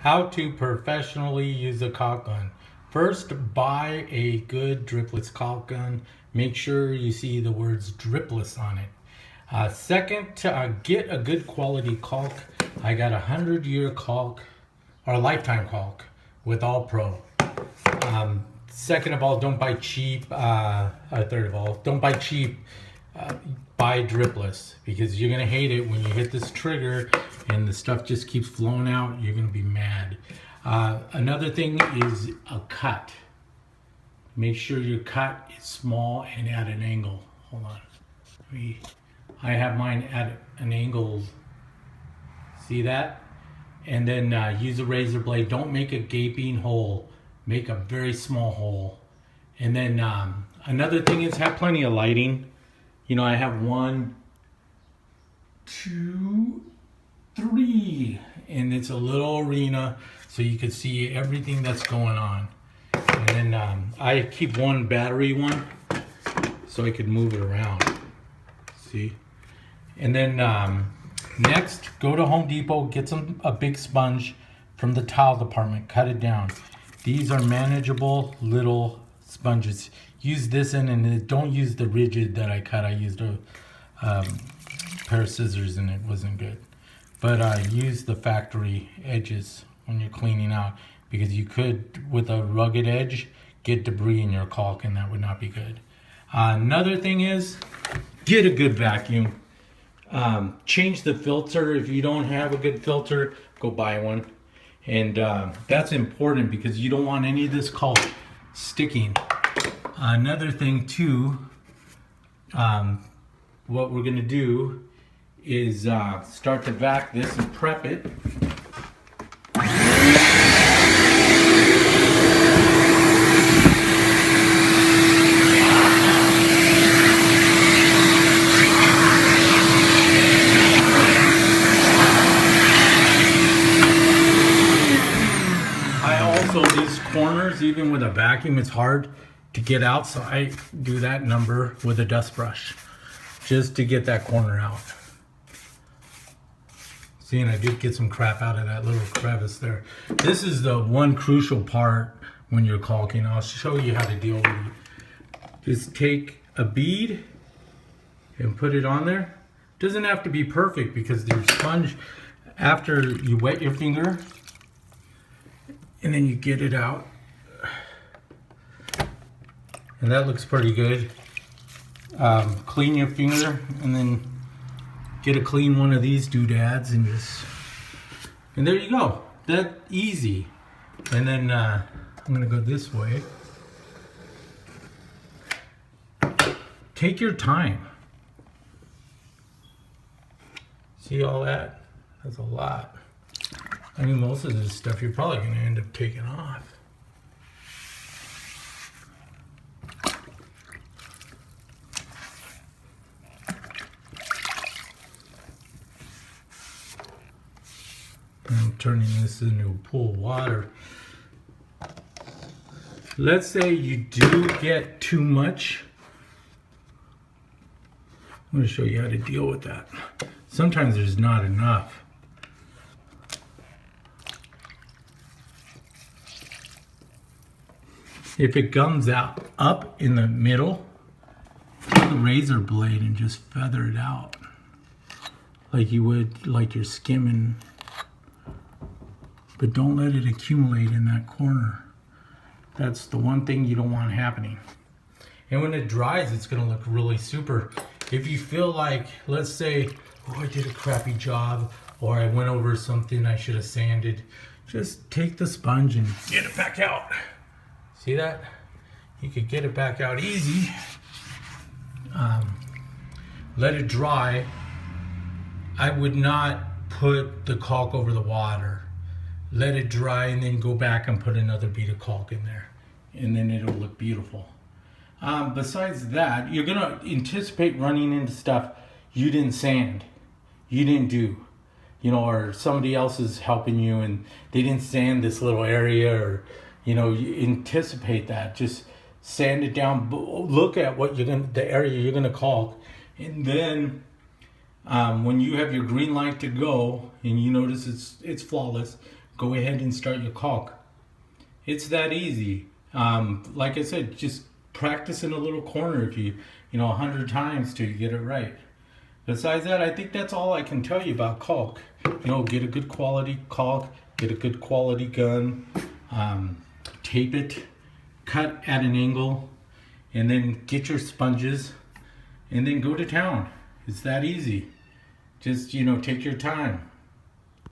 How to professionally use a caulk gun. First, buy a good dripless caulk gun. Make sure you see the words dripless on it. Second, get a good quality caulk. I got 100-year caulk or lifetime caulk with All Pro. Second of all, don't buy cheap. Third of all, don't buy cheap. Buy dripless, because you're gonna hate it when you hit this trigger and the stuff just keeps flowing out. You're gonna be mad. Another thing is a cut. Make sure your cut is small and at an angle. Hold on. I have mine at an angle. See that? And then use a razor blade. Don't make a gaping hole. Make a very small hole. And then another thing is have plenty of lighting. You know, I have 1, 2, 3, and it's a little arena, so you can see everything that's going on. And then I keep one battery one, so I could move it around. See? And then next, go to Home Depot, get a big sponge from the towel department, cut it down. These are manageable little sponges. Use this and don't use the rigid that I cut. I used a pair of scissors and it wasn't good. But use the factory edges when you're cleaning out, because you could, with a rugged edge, get debris in your caulk, and that would not be good. Another thing is, get a good vacuum. Change the filter. If you don't have a good filter, go buy one. And that's important, because you don't want any of this caulk sticking. Another thing too, what we're gonna do is start to vac this and prep it. These corners, even with a vacuum, it's hard to get out, so I do that number with a dust brush just to get that corner out. See, and I did get some crap out of that little crevice there. This is the one crucial part when you're caulking. I'll show you how to deal with it. Just take a bead and put it on there. Doesn't have to be perfect, because the sponge, after you wet your finger and then you get it out, and that looks pretty good. Clean your finger and then get a clean one of these doodads and there you go. That easy. And then I'm gonna go this way. Take your time. See all that? That's a lot. I mean, most of this stuff you're probably gonna end up taking off. I'm turning this into a pool of water. Let's say you do get too much. I'm going to show you how to deal with that. Sometimes there's not enough. If it comes out up in the middle, take a razor blade and just feather it out like you would, like you're skimming. But don't let it accumulate in that corner. That's the one thing you don't want happening. And when it dries, it's gonna look really super. If you feel like, let's say, oh, I did a crappy job, or I went over something I should have sanded, just take the sponge and get it back out. See that? You could get it back out easy. Let it dry. I would not put the caulk over the water. Let it dry and then go back and put another bead of caulk in there, and then it'll look beautiful. Besides that, you're gonna anticipate running into stuff you didn't sand, you didn't do, you know, or somebody else is helping you and they didn't sand this little area, or you know, you anticipate that. Just sand it down. Look at what the area you're gonna caulk, and then when you have your green light to go and you notice it's flawless, go ahead and start your caulk. It's that easy. Like I said, just practice in a little corner if you 100 times till you get it right. Besides that, I think that's all I can tell you about caulk. Get a good quality caulk, get a good quality gun, tape it, cut at an angle, and then get your sponges, and then go to town. It's that easy. Just, take your time.